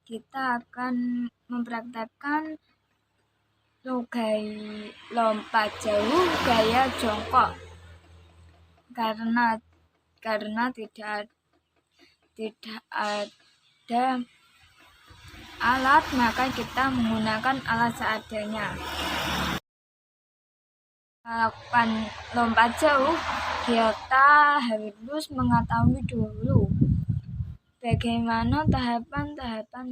kita akan mempraktekkan lompat jauh gaya jongkok. Karena tidak ada alat, maka kita menggunakan alat seadanya. Melakukan lompat jauh, kita harus mengetahui dulu bagaimana tahapan-tahapan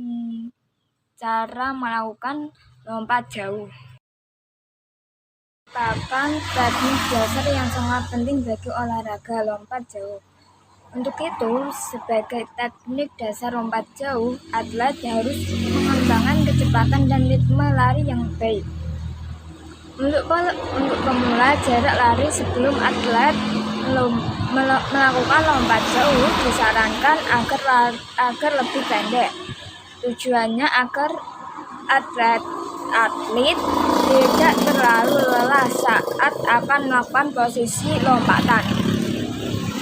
cara melakukan lompat jauh. Merupakan teknik dasar yang sangat penting bagi olahraga lompat jauh. Untuk itu, sebagai teknik dasar lompat jauh, atlet harus mengembangkan kecepatan dan ritme lari yang baik. Untuk pemula, jarak lari sebelum atlet melakukan lompat jauh disarankan agar lebih pendek. Tujuannya agar atlet tidak terlalu lelah saat akan melakukan posisi lompatan.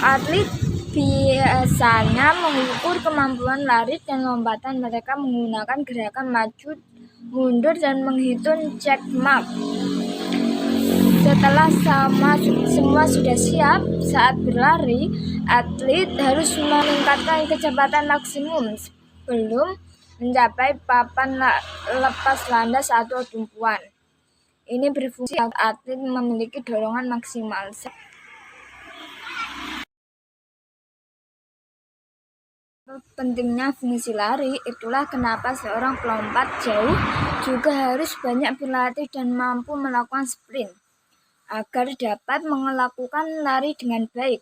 Atlet biasanya mengukur kemampuan lari dan lompatan mereka menggunakan gerakan maju, mundur, dan menghitung check mark. Setelah semua sudah siap, saat berlari, atlet harus meningkatkan kecepatan maksimum sebelum mencapai papan lepas landas atau tumpuan. Ini berfungsi agar atlet memiliki dorongan maksimal. Pentingnya fungsi lari, itulah kenapa seorang pelompat jauh juga harus banyak berlatih dan mampu melakukan sprint. Agar dapat melakukan lari dengan baik,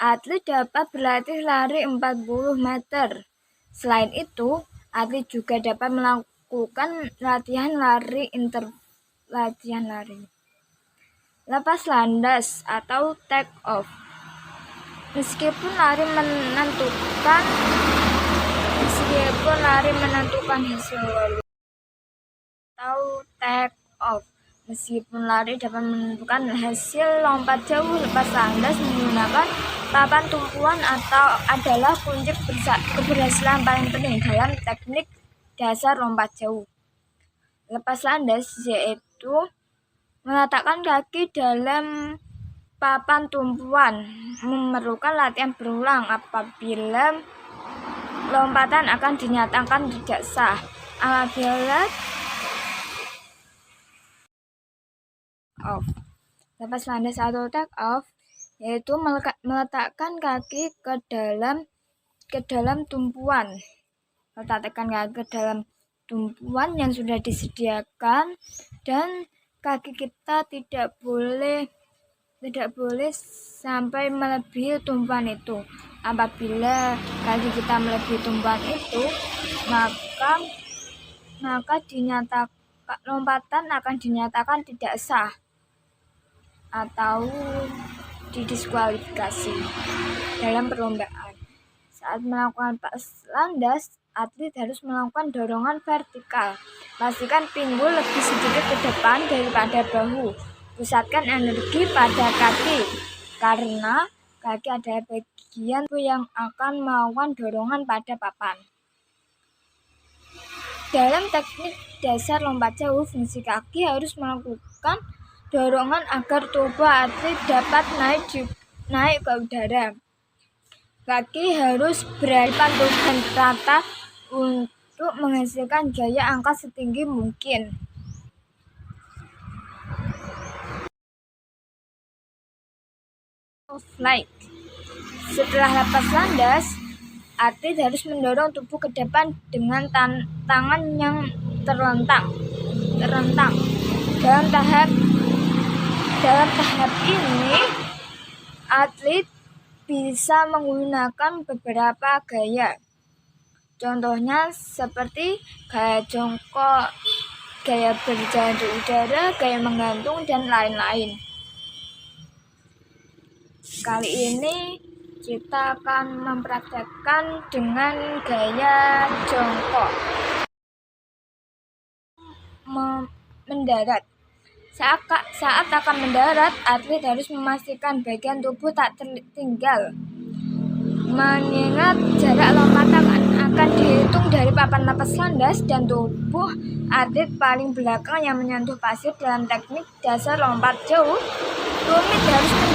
atlet dapat berlatih lari 40 meter. Selain itu, atlet juga dapat melakukan latihan lari lepas landas atau take off. Meskipun lari menentukan hasil atau take off. Meskipun lari dapat menentukan hasil, lompat jauh lepas landas menggunakan papan tumpuan adalah kunci keberhasilan paling penting dalam teknik dasar lompat jauh. Lepas landas yaitu meletakkan kaki dalam papan tumpuan, memerlukan latihan berulang apabila lompatan akan dinyatakan tidak sah. Apabila off. Lepas landas atau take off yaitu meletakkan kaki ke dalam tumpuan. Letakkan kaki ke dalam tumpuan yang sudah disediakan, dan kaki kita tidak boleh sampai melebihi tumpuan itu. Apabila kaki kita melebihi tumpuan itu, maka lompatan akan dinyatakan tidak sah atau didiskualifikasi dalam perlombaan. Saat melakukan lepas landas, atlet harus melakukan dorongan vertikal. Pastikan pinggul lebih sedikit ke depan daripada bahu. Pusatkan energi pada kaki, karena kaki adalah bagian yang akan melakukan dorongan pada papan. Dalam teknik dasar lompat jauh, fungsi kaki harus melakukan dorongan agar tubuh atlet dapat naik ke udara. Kaki harus berada dan rata untuk menghasilkan gaya angkat setinggi mungkin. Flight. Setelah lepas landas, atlet harus mendorong tubuh ke depan dengan tangan yang terlentang. Dalam tahap ini, atlet bisa menggunakan beberapa gaya. Contohnya seperti gaya jongkok, gaya berjalan di udara, gaya menggantung, dan lain-lain. Kali ini kita akan mempraktekkan dengan gaya jongkok. Mendarat. Saat akan mendarat, atlet harus memastikan bagian tubuh tak tertinggal, mengingat jarak lompatan akan dihitung dari papan napas landas dan tubuh atlet paling belakang yang menyentuh pasir dalam teknik dasar lompat jauh. Rumit harus